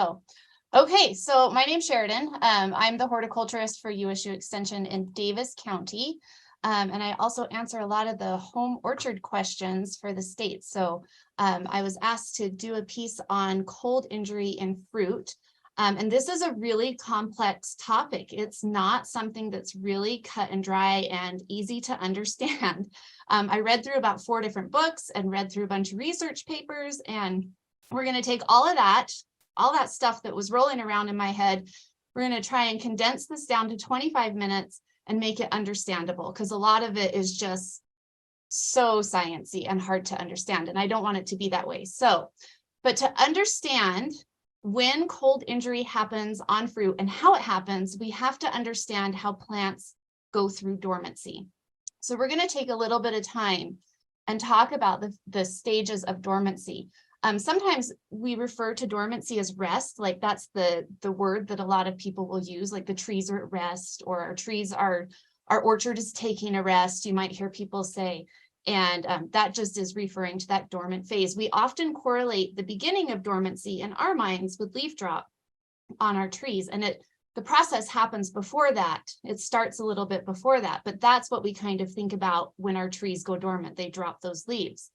go. Okay, so my name's Sheriden. I'm the horticulturist for USU Extension in Davis County. And I also answer a lot of the home orchard questions for the state. So I was asked to do a piece on cold injury in fruit. And this is a really complex topic. It's not something that's really cut and dry and easy to understand. I read through about 4 different books and read through a bunch of research papers, and we're going to take all that stuff that was rolling around in my head. We're going to try and condense this down to 25 minutes and make it understandable, because a lot of it is just so sciencey and hard to understand, and I don't want it to be that way. So, but to understand when cold injury happens on fruit and how it happens, we have to understand how plants go through dormancy. So we're going to take a little bit of time and talk about the stages of dormancy. Sometimes we refer to dormancy as rest, like that's the word that a lot of people will use, like the trees are at rest, or our orchard is taking a rest, you might hear people say. And that just is referring to that dormant phase. We often correlate the beginning of dormancy in our minds with leaf drop on our trees, and the process happens before that. It starts a little bit before that, but that's what we kind of think about when our trees go dormant. They drop those leaves.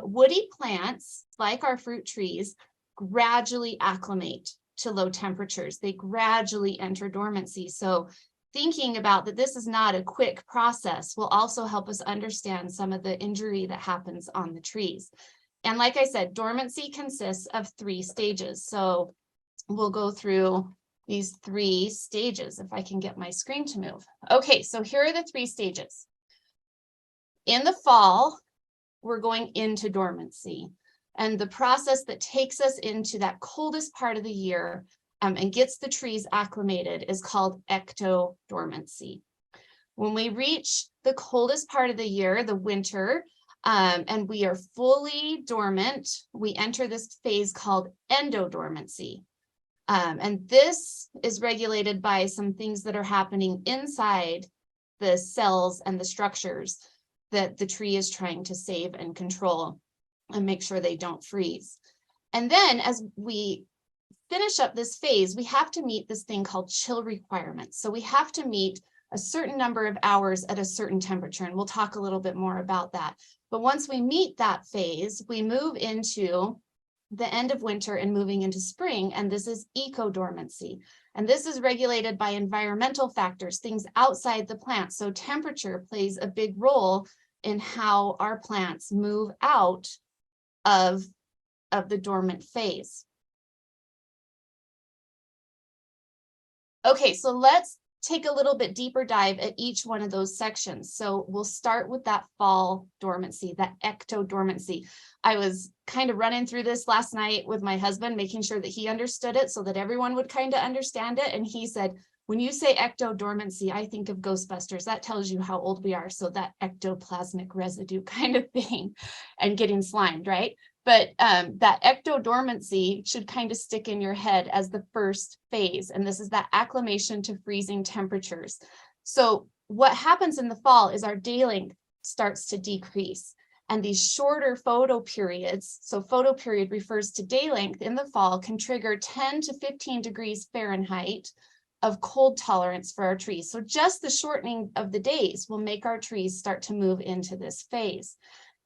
Woody plants, like our fruit trees, gradually acclimate to low temperatures. They gradually enter dormancy. So thinking about that this is not a quick process will also help us understand some of the injury that happens on the trees. And like I said, dormancy consists of 3 stages. So we'll go through these 3 stages if I can get my screen to move. Okay, so here are the 3 stages. In the fall, we're going into dormancy, and the process that takes us into that coldest part of the year and gets the trees acclimated is called ecto-dormancy. When we reach the coldest part of the year, the winter, and we are fully dormant, we enter this phase called endodormancy. And this is regulated by some things that are happening inside the cells and the structures that the tree is trying to save and control and make sure they don't freeze. And then as we finish up this phase, we have to meet this thing called chill requirements. So we have to meet a certain number of hours at a certain temperature, and we'll talk a little bit more about that. But once we meet that phase, we move into the end of winter and moving into spring, and this is eco-dormancy. And this is regulated by environmental factors, things outside the plant. So temperature plays a big role in how our plants move out of the dormant phase. Okay, so let's take a little bit deeper dive at each one of those sections. So we'll start with that fall dormancy, that ecto-dormancy. I was kind of running through this last night with my husband, making sure that he understood it so that everyone would kind of understand it. And he said, when you say ecto-dormancy, I think of Ghostbusters. That tells you how old we are. So that ectoplasmic residue kind of thing and getting slimed, right? But that ecto-dormancy should kind of stick in your head as the first phase. And this is that acclimation to freezing temperatures. So what happens in the fall is our day length starts to decrease. And these shorter photo periods, so photo period refers to day length in the fall, can trigger 10 to 15 degrees Fahrenheit of cold tolerance for our trees. So just the shortening of the days will make our trees start to move into this phase.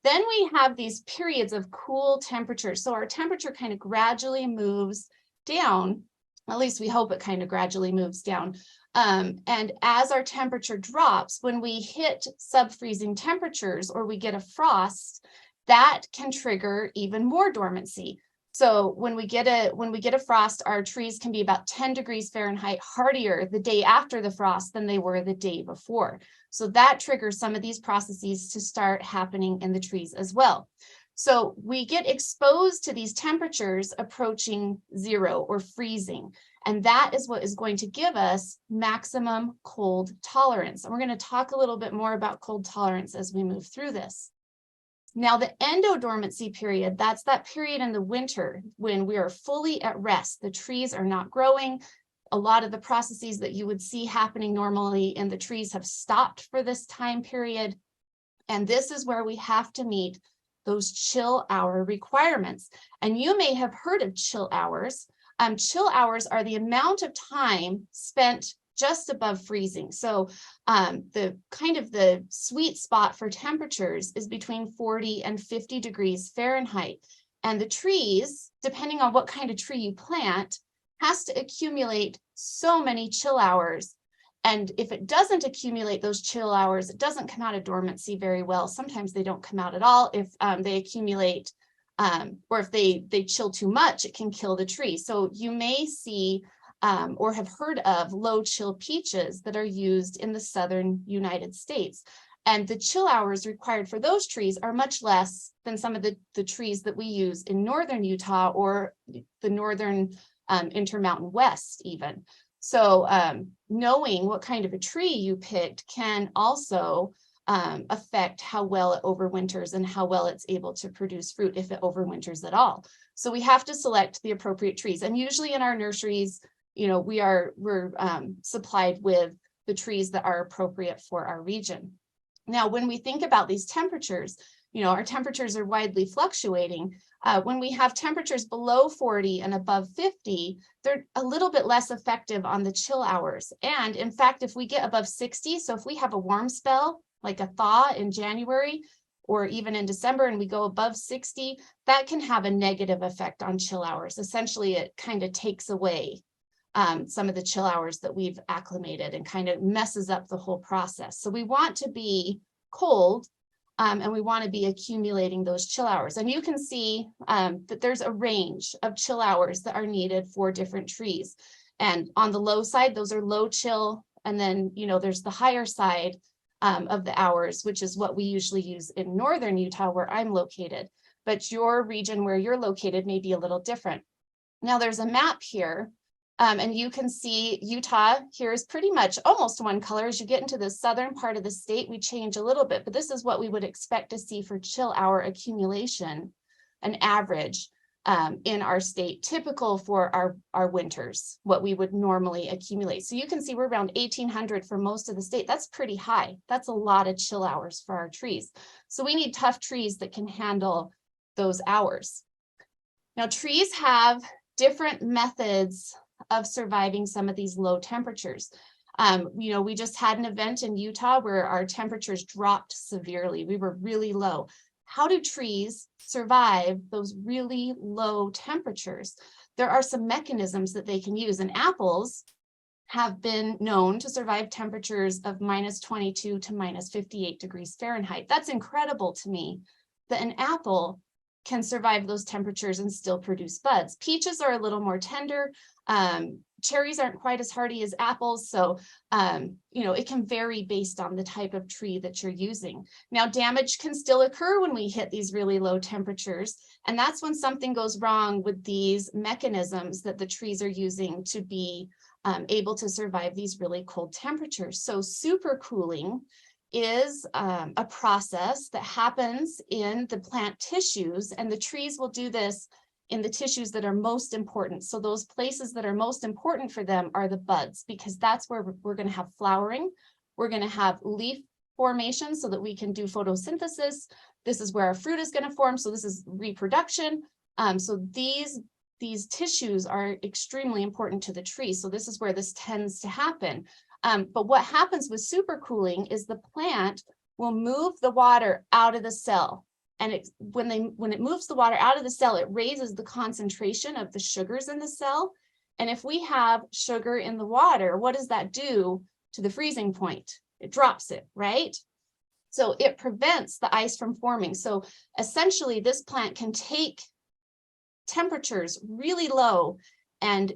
Then we have these periods of cool temperature. So our temperature kind of gradually moves down, at least we hope it kind of gradually moves down. And as our temperature drops, when we hit sub-freezing temperatures or we get a frost, that can trigger even more dormancy. So when we get a frost, our trees can be about 10 degrees Fahrenheit hardier the day after the frost than they were the day before. So that triggers some of these processes to start happening in the trees as well. So we get exposed to these temperatures approaching 0 or freezing. And that is what is going to give us maximum cold tolerance. And we're going to talk a little bit more about cold tolerance as we move through this. Now, the endodormancy period, that's that period in the winter when we are fully at rest. The trees are not growing. A lot of the processes that you would see happening normally in the trees have stopped for this time period. And this is where we have to meet those chill hour requirements. And you may have heard of chill hours. Chill hours are the amount of time spent just above freezing. So the sweet spot for temperatures is between 40 and 50 degrees Fahrenheit. And the trees, depending on what kind of tree you plant, has to accumulate so many chill hours. And if it doesn't accumulate those chill hours, it doesn't come out of dormancy very well. Sometimes they don't come out at all. If they accumulate, or if they chill too much, it can kill the tree. So you may see or have heard of low chill peaches that are used in the southern United States. And the chill hours required for those trees are much less than some of the trees that we use in northern Utah or the northern Intermountain West even. So knowing what kind of a tree you picked can also affect how well it overwinters and how well it's able to produce fruit if it overwinters at all. So we have to select the appropriate trees. And usually in our nurseries, you know, we're supplied with the trees that are appropriate for our region. Now, when we think about these temperatures, you know, our temperatures are widely fluctuating. When we have temperatures below 40 and above 50, they're a little bit less effective on the chill hours. And in fact, if we get above 60, so if we have a warm spell, like a thaw in January, or even in December, and we go above 60, that can have a negative effect on chill hours. Essentially, it kind of takes away some of the chill hours that we've acclimated and kind of messes up the whole process. So we want to be cold and we want to be accumulating those chill hours. And you can see that there's a range of chill hours that are needed for different trees. And on the low side, those are low chill. And then, you know, there's the higher side of the hours, which is what we usually use in northern Utah, where I'm located. But your region where you're located may be a little different. Now there's a map here. And you can see Utah here is pretty much almost one color. As you get into the southern part of the state, we change a little bit, but this is what we would expect to see for chill hour accumulation, an average in our state, typical for our winters, what we would normally accumulate. So you can see we're around 1800 for most of the state. That's pretty high. That's a lot of chill hours for our trees. So we need tough trees that can handle those hours. Now, trees have different methods of surviving some of these low temperatures. You know, we just had an event in Utah where our temperatures dropped severely. We were really low. How do trees survive those really low temperatures? There are some mechanisms that they can use, and apples have been known to survive temperatures of -22 to -58 degrees Fahrenheit. That's incredible to me that an apple can survive those temperatures and still produce buds. Peaches are a little more tender. Cherries aren't quite as hardy as apples. So, you know, it can vary based on the type of tree that you're using. Now, damage can still occur when we hit these really low temperatures. And that's when something goes wrong with these mechanisms that the trees are using to be able to survive these really cold temperatures. So supercooling is a process that happens in the plant tissues, and the trees will do this in the tissues that are most important. So those places that are most important for them are the buds, because that's where we're going to have flowering. We're going to have leaf formation so that we can do photosynthesis. This is where our fruit is going to form. So this is reproduction. So these tissues are extremely important to the tree. So this is where this tends to happen. But what happens with supercooling is the plant will move the water out of the cell. And when it moves the water out of the cell, it raises the concentration of the sugars in the cell. And if we have sugar in the water, what does that do to the freezing point? It drops it, right? So it prevents the ice from forming. So essentially, this plant can take temperatures really low and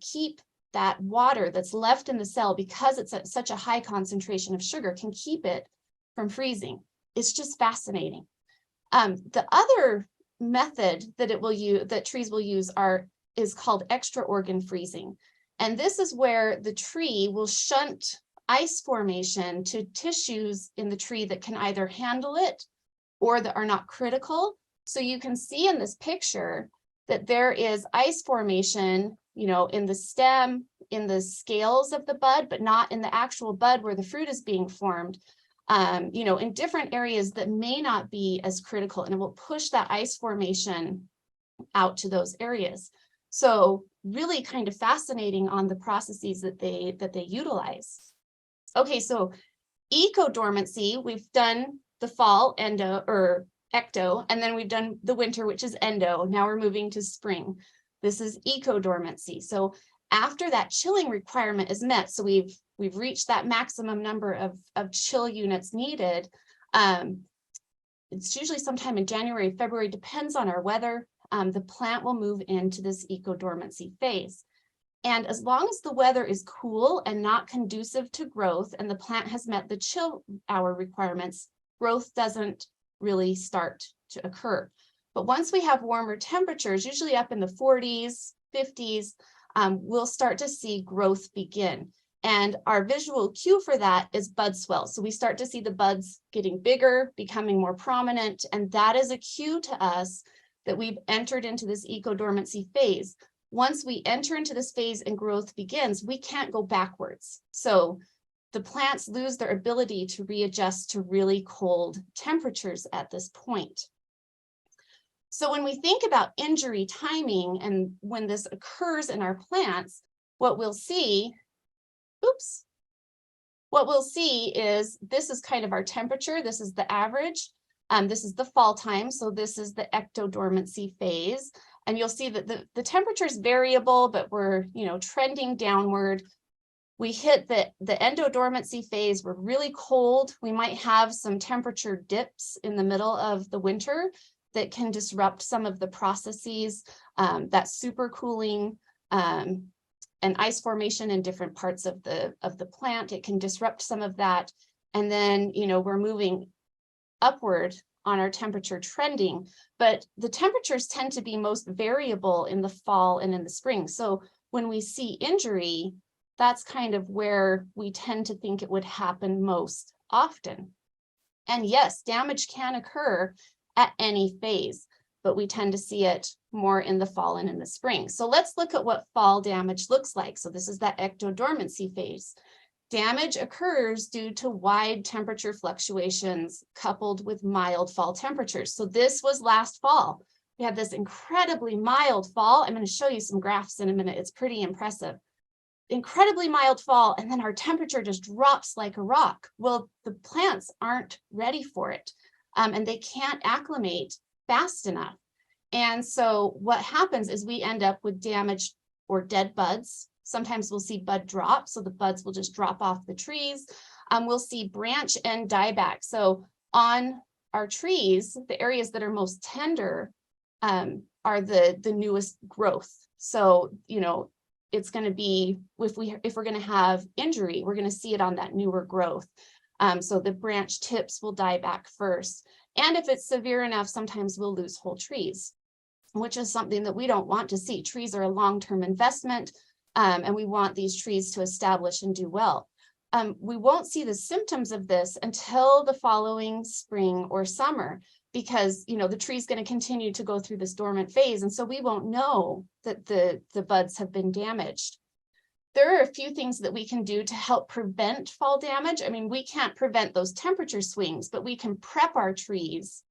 keep that water that's left in the cell, because it's at such a high concentration of sugar, can keep it from freezing. It's just fascinating. The other method that that trees will use is called extra organ freezing. And this is where the tree will shunt ice formation to tissues in the tree that can either handle it or that are not critical. So you can see in this picture that there is ice formation, you know, in the stem, in the scales of the bud, but not in the actual bud where the fruit is being formed. You know, in different areas that may not be as critical, and it will push that ice formation out to those areas. So really kind of fascinating on the processes that they utilize. Okay, so eco-dormancy, we've done the fall endo or ecto, and then we've done the winter, which is endo. Now we're moving to spring. This is eco-dormancy. So after that chilling requirement is met, so we've reached that maximum number of chill units needed. It's usually sometime in January, February, depends on our weather. The plant will move into this eco-dormancy phase. And as long as the weather is cool and not conducive to growth, and the plant has met the chill hour requirements, growth doesn't really start to occur. But once we have warmer temperatures, usually up in the 40s, 50s, we'll start to see growth begin. And our visual cue for that is bud swell. So we start to see the buds getting bigger, becoming more prominent, and that is a cue to us that we've entered into this eco-dormancy phase. Once we enter into this phase and growth begins, we can't go backwards. So the plants lose their ability to readjust to really cold temperatures at this point. So when we think about injury timing and when this occurs in our plants, what we'll see, is this is kind of our temperature. This is the average. This is the fall time. So this is the ecto-dormancy phase. And you'll see that the temperature is variable, but we're, trending downward. We hit the endo-dormancy phase. We're really cold. We might have some temperature dips in the middle of the winter that can disrupt some of the processes, that super cooling and ice formation in different parts of the plant. It can disrupt some of that. And then, we're moving upward on our temperature trending, but the temperatures tend to be most variable in the fall and in the spring. So when we see injury, that's kind of where we tend to think it would happen most often. And yes, damage can occur at any phase, but we tend to see it more in the fall and in the spring. So let's look at what fall damage looks like. So this is that ecto-dormancy phase. Damage occurs due to wide temperature fluctuations coupled with mild fall temperatures. So this was last fall. We had this incredibly mild fall. I'm going to show you some graphs in a minute. It's pretty impressive. Incredibly mild fall, and then our temperature just drops like a rock. Well, the plants aren't ready for it, and they can't acclimate fast enough. And so what happens is we end up with damaged or dead buds. Sometimes we'll see bud drop, so the buds will just drop off the trees. We'll see branch end dieback. So on our trees, the areas that are most tender are the newest growth. So, it's going to be, if we're going to have injury, we're going to see it on that newer growth. So the branch tips will die back first. And if it's severe enough, sometimes we'll lose whole trees, which is something that we don't want to see. Trees are a long-term investment. And we want these trees to establish and do well. We won't see the symptoms of this until the following spring or summer, because the tree is going to continue to go through this dormant phase, and so we won't know that the buds have been damaged. There are a few things that we can do to help prevent fall damage. I mean, we can't prevent those temperature swings, but we can prep our trees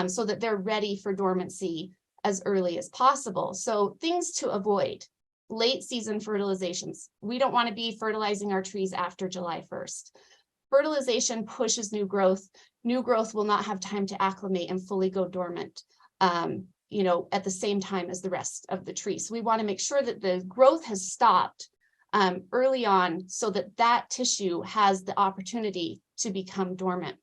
so that they're ready for dormancy as early as possible. So things to avoid. Late season fertilizations. We don't want to be fertilizing our trees after July 1st. Fertilization pushes new growth. New growth will not have time to acclimate and fully go dormant, at the same time as the rest of the tree. So we want to make sure that the growth has stopped early on so that tissue has the opportunity to become dormant.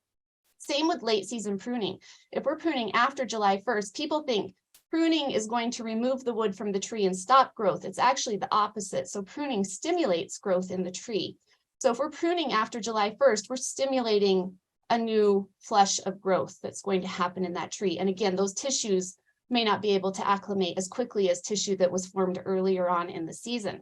Same with late season pruning. If we're pruning after July 1st, people think pruning is going to remove the wood from the tree and stop growth. It's actually the opposite. So pruning stimulates growth in the tree. So if we're pruning after July 1st, we're stimulating a new flush of growth that's going to happen in that tree. And again, those tissues may not be able to acclimate as quickly as tissue that was formed earlier on in the season.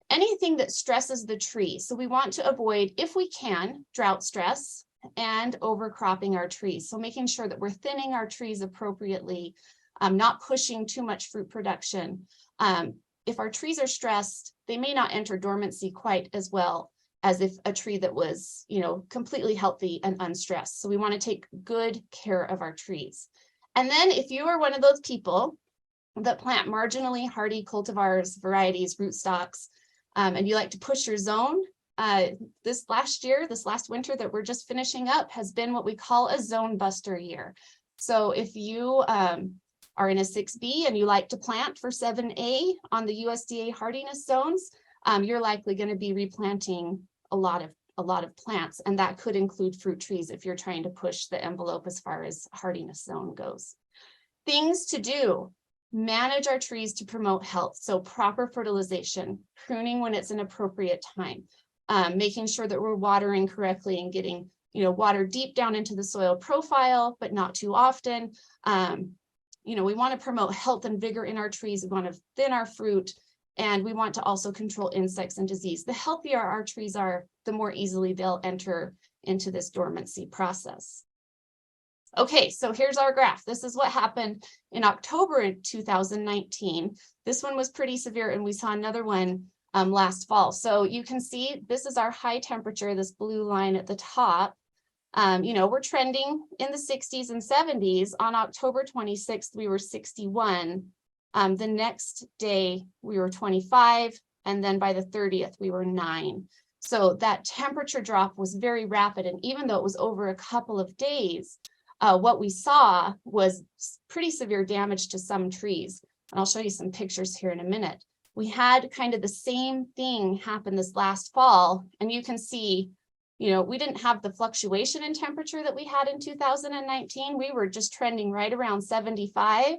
Anything that stresses the tree. So we want to avoid, if we can, drought stress and overcropping our trees. So making sure that we're thinning our trees appropriately, not pushing too much fruit production. If our trees are stressed, they may not enter dormancy quite as well as if a tree that was, completely healthy and unstressed. So we want to take good care of our trees. And then if you are one of those people that plant marginally hardy cultivars, varieties, rootstocks, and you like to push your zone. This last winter that we're just finishing up has been what we call a zone buster year. So if you are in a 6B and you like to plant for 7A on the USDA hardiness zones, you're likely going to be replanting a lot of plants, and that could include fruit trees if you're trying to push the envelope as far as hardiness zone goes. Things to do: manage our trees to promote health. So proper fertilization, pruning when it's an appropriate time, making sure that we're watering correctly and getting, water deep down into the soil profile, but not too often. We want to promote health and vigor in our trees. We want to thin our fruit, and we want to also control insects and disease. The healthier our trees are, the more easily they'll enter into this dormancy process. Okay, so here's our graph. This is what happened in October 2019. This one was pretty severe, and we saw another one last fall. So you can see this is our high temperature, this blue line at the top. We're trending in the 60s and 70s. On October 26th, we were 61. The next day, we were 25. And then by the 30th, we were 9. So that temperature drop was very rapid. And even though it was over a couple of days, what we saw was pretty severe damage to some trees. And I'll show you some pictures here in a minute. We had kind of the same thing happen this last fall. And you can see, we didn't have the fluctuation in temperature that we had in 2019. We were just trending right around 75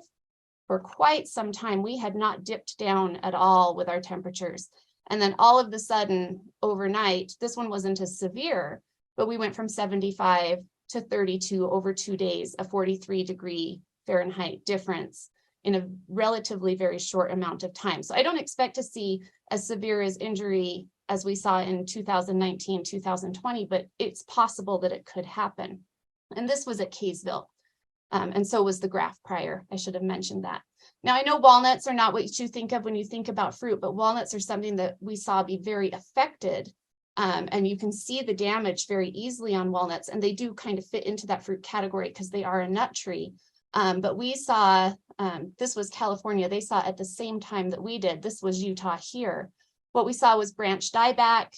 for quite some time. We had not dipped down at all with our temperatures. And then all of a sudden, overnight, this one wasn't as severe, but we went from 75 to 32 over 2 days, a 43-degree Fahrenheit difference in a relatively very short amount of time. So I don't expect to see as severe as injury as we saw in 2019, 2020, but it's possible that it could happen. And this was at Kaysville. And so was the graph prior. I should have mentioned that. Now, I know walnuts are not what you think of when you think about fruit, but walnuts are something that we saw be very affected. And you can see the damage very easily on walnuts, and they do kind of fit into that fruit category because they are a nut tree. But we saw, this was California, they saw at the same time that we did. This was Utah here. What we saw was branch dieback,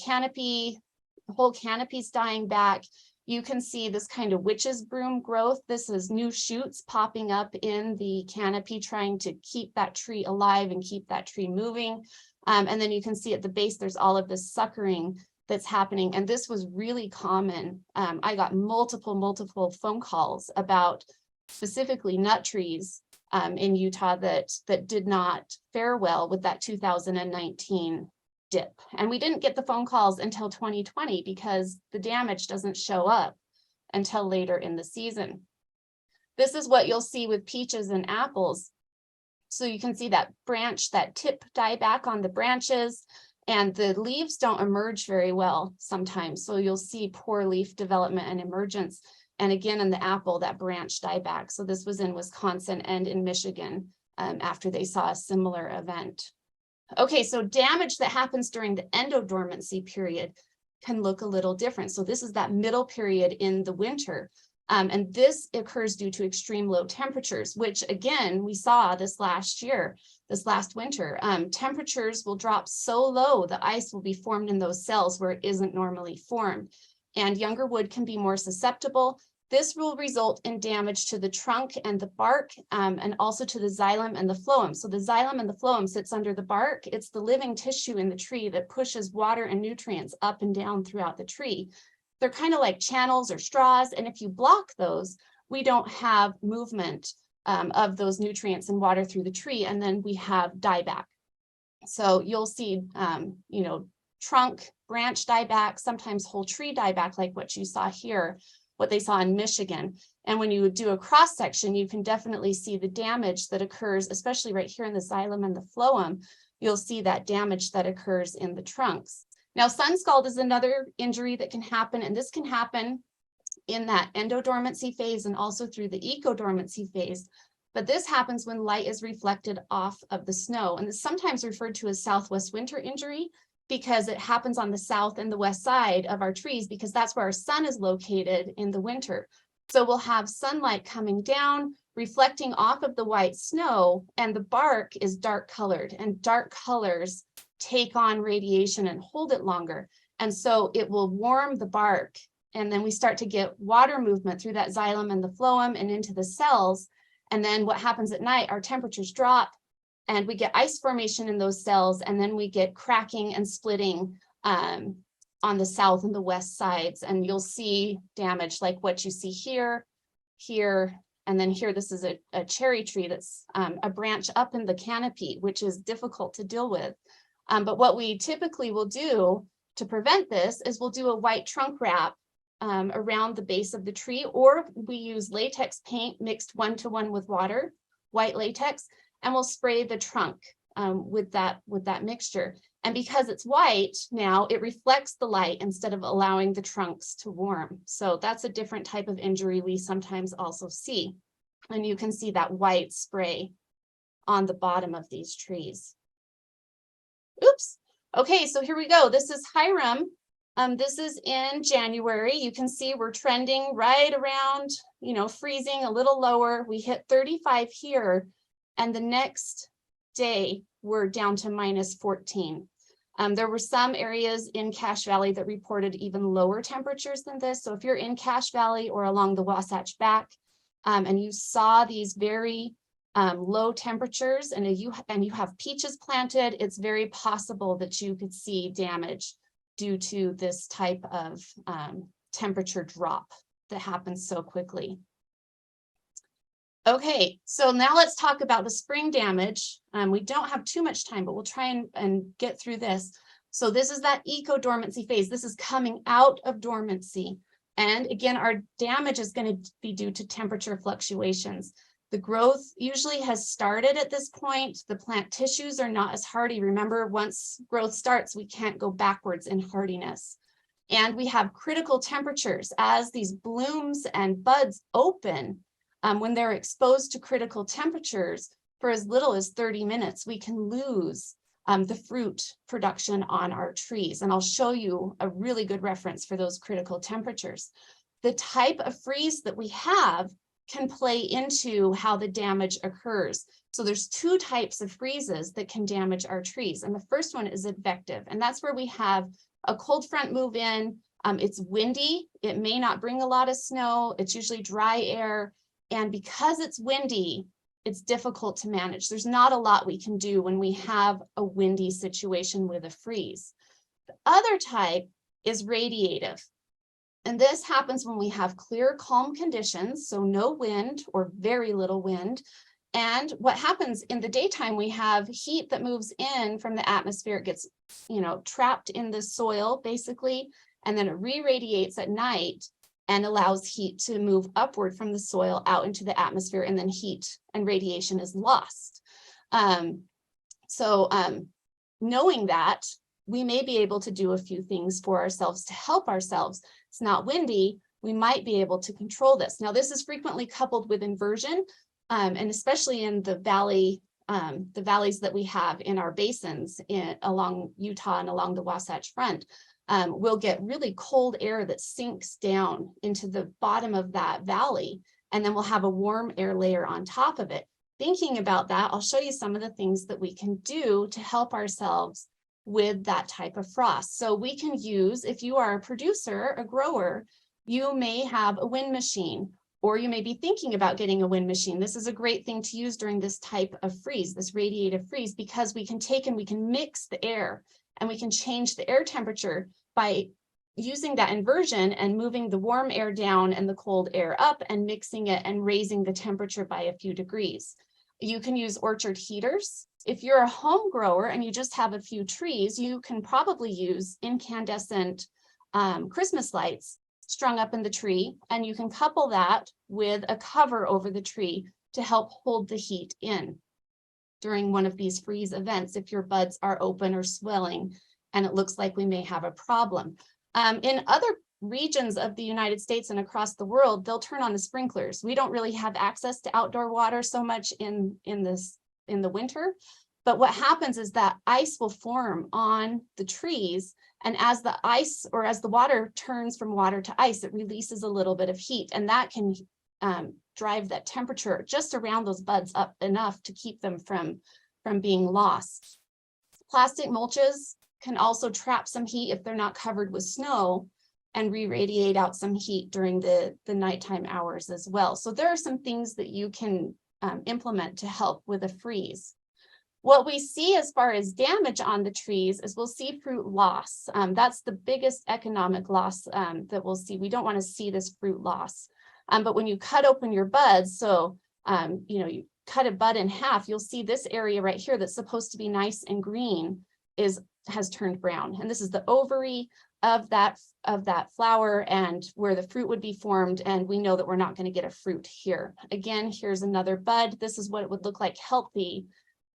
canopy, the whole canopy's dying back. You can see this kind of witch's broom growth. This is new shoots popping up in the canopy, trying to keep that tree alive and keep that tree moving. And then you can see at the base, there's all of this suckering that's happening. And this was really common. I got multiple phone calls about specifically nut trees in Utah that did not fare well with that 2019 dip. And we didn't get the phone calls until 2020 because the damage doesn't show up until later in the season. This is what you'll see with peaches and apples. So you can see that branch, that tip die back on the branches, and the leaves don't emerge very well sometimes. So you'll see poor leaf development and emergence. And again, in the apple, that branch die back. So this was in Wisconsin and in Michigan after they saw a similar event. Okay, so damage that happens during the endodormancy period can look a little different. So this is that middle period in the winter. And this occurs due to extreme low temperatures, which again, we saw this last year, this last winter. Temperatures will drop so low, the ice will be formed in those cells where it isn't normally formed. And younger wood can be more susceptible. This will result in damage to the trunk and the bark, and also to the xylem and the phloem. So the xylem and the phloem sits under the bark. It's the living tissue in the tree that pushes water and nutrients up and down throughout the tree. They're kind of like channels or straws. And if you block those, we don't have movement of those nutrients and water through the tree. And then we have dieback. So you'll see, trunk, branch dieback, sometimes whole tree dieback, like what you saw here, what they saw in Michigan. And when you do a cross section, you can definitely see the damage that occurs, especially right here in the xylem and the phloem. You'll see that damage that occurs in the trunks. Now, SUNSCALD is another injury that can happen, and this can happen in that endodormancy phase and also through the ECO-DORMANCY phase. But this happens when light is reflected off of the snow, and it's sometimes referred to as Southwest winter injury because it happens on the south and the west side of our trees because that's where our sun is located in the winter. So we'll have sunlight coming down, reflecting off of the white snow, and the bark is dark colored, and dark colors take on radiation and hold it longer. And so it will warm the bark, and then we start to get water movement through that xylem and the phloem and into the cells. And then what happens at night, our temperatures drop and we get ice formation in those cells, and then we get cracking and splitting on the south and the west sides. And you'll see damage like what you see here, here, and then here. This is a cherry tree that's a branch up in the canopy, which is difficult to deal with. But what we typically will do to prevent this is we'll do a white trunk wrap around the base of the tree, or we use latex paint mixed 1-to-1 with water, white latex, and we'll spray the trunk with that mixture. And because it's white now, it reflects the light instead of allowing the trunks to warm. So that's a different type of injury we sometimes also see. And you can see that white spray on the bottom of these trees. Oops. Okay, so here we go. This is Hiram. This is in January. You can see we're trending right around, freezing a little lower. We hit 35 here, and the next day we're down to -14. There were some areas in Cache Valley that reported even lower temperatures than this. So if you're in Cache Valley or along the Wasatch Back, and you saw these very low temperatures, and you have peaches planted, it's very possible that you could see damage due to this type of temperature drop that happens so quickly. Okay, so now let's talk about the spring damage. We don't have too much time, but we'll try and get through this. So this is that eco-dormancy phase. This is coming out of dormancy. And again, our damage is going to be due to temperature fluctuations. The growth usually has started at this point. The plant tissues are not as hardy. Remember, once growth starts, we can't go backwards in hardiness. And we have critical temperatures as these blooms and buds open. When they're exposed to critical temperatures for as little as 30 minutes, we can lose the fruit production on our trees. And I'll show you a really good reference for those critical temperatures. The type of freeze that we have can play into how the damage occurs. So there's two types of freezes that can damage our trees. And the first one is advective. And that's where we have a cold front move in. It's windy. It may not bring a lot of snow. It's usually dry air. And because it's windy, it's difficult to manage. There's not a lot we can do when we have a windy situation with a freeze. The other type is radiative. And this happens when we have clear, calm conditions, so no wind or very little wind. And what happens in the daytime, we have heat that moves in from the atmosphere. It gets, trapped in the soil, basically, and then it re-radiates at night and allows heat to move upward from the soil out into the atmosphere, and then heat and radiation is lost. Knowing that, we may be able to do a few things for ourselves to help ourselves. It's not windy, we might be able to control this. Now, this is frequently coupled with inversion, and especially in the valleys that we have in our basins along Utah and along the Wasatch Front. We'll get really cold air that sinks down into the bottom of that valley, and then we'll have a warm air layer on top of it. Thinking about that, I'll show you some of the things that we can do to help ourselves with that type of frost. So we can use, if you are a producer, a grower, you may have a wind machine, or you may be thinking about getting a wind machine. This is a great thing to use during this type of freeze, this radiative freeze, because we can take and we can mix the air, and we can change the air temperature by using that inversion and moving the warm air down and the cold air up and mixing it and raising the temperature by a few degrees. You can use orchard heaters. If you're a home grower and you just have a few trees, you can probably use incandescent Christmas lights strung up in the tree, and you can couple that with a cover over the tree to help hold the heat in during one of these freeze events if your buds are open or swelling and it looks like we may have a problem. In other regions of the United States and across the world, they'll turn on the sprinklers. We don't really have access to outdoor water so much in the winter, but what happens is that ice will form on the trees, and as the ice or as the water turns from water to ice, it releases a little bit of heat, and that can drive that temperature just around those buds up enough to keep them from being lost. Plastic mulches can also trap some heat if they're not covered with snow and re-radiate out some heat during the nighttime hours as well. So there are some things that you can implement to help with a freeze. What we see as far as damage on the trees is we'll see fruit loss. That's the biggest economic loss that we'll see. We don't want to see this fruit loss. But when you cut open your buds, so you cut a bud in half, you'll see this area right here that's supposed to be nice and green has turned brown. And this is the ovary of that flower and where the fruit would be formed. And we know that we're not going to get a fruit here. Again, here's another bud. This is what it would look like healthy.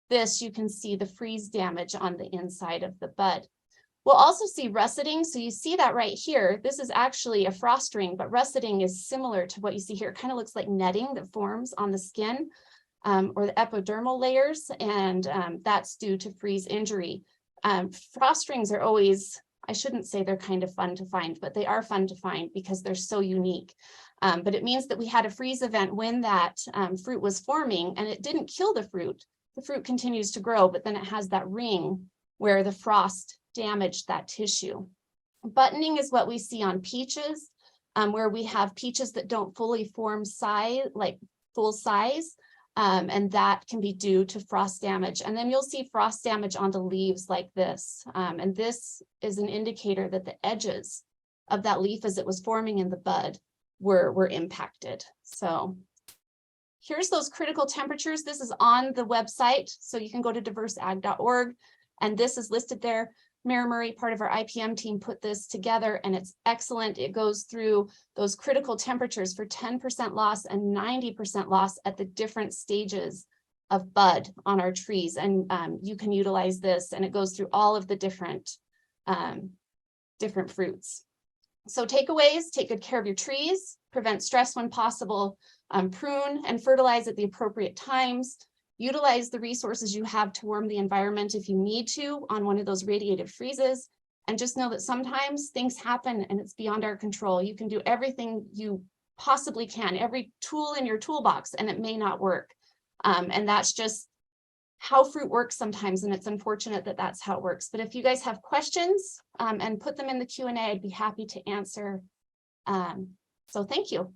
This, you can see the freeze damage on the inside of the bud. We'll also see russeting. So you see that right here. This is actually a frost ring, but russeting is similar to what you see here. It kind of looks like netting that forms on the skin or the epidermal layers, and that's due to freeze injury. Frost rings are always, I shouldn't say they're kind of fun to find, but they are fun to find because they're so unique. But it means that we had a freeze event when that fruit was forming, and it didn't kill the fruit. The fruit continues to grow, but then it has that ring where the frost damaged that tissue. Buttoning is what we see on peaches, where we have peaches that don't fully form full size, and that can be due to frost damage. And then you'll see frost damage on the leaves like this. And this is an indicator that the edges of that leaf as it was forming in the bud were impacted. So here's those critical temperatures. This is on the website, so you can go to diverseag.org, and this is listed there. Mary Murray, part of our IPM team, put this together, and it's excellent. It goes through those critical temperatures for 10% loss and 90% loss at the different stages of bud on our trees. And you can utilize this, and it goes through all of the different fruits. So takeaways: take good care of your trees, prevent stress when possible, prune and fertilize at the appropriate times, utilize the resources you have to warm the environment if you need to on one of those radiative freezes, and just know that sometimes things happen and it's beyond our control. You can do everything you possibly can, every tool in your toolbox, and it may not work. And that's just how fruit works sometimes, and it's unfortunate that that's how it works. But if you guys have questions and put them in the Q&A, I'd be happy to answer. So thank you.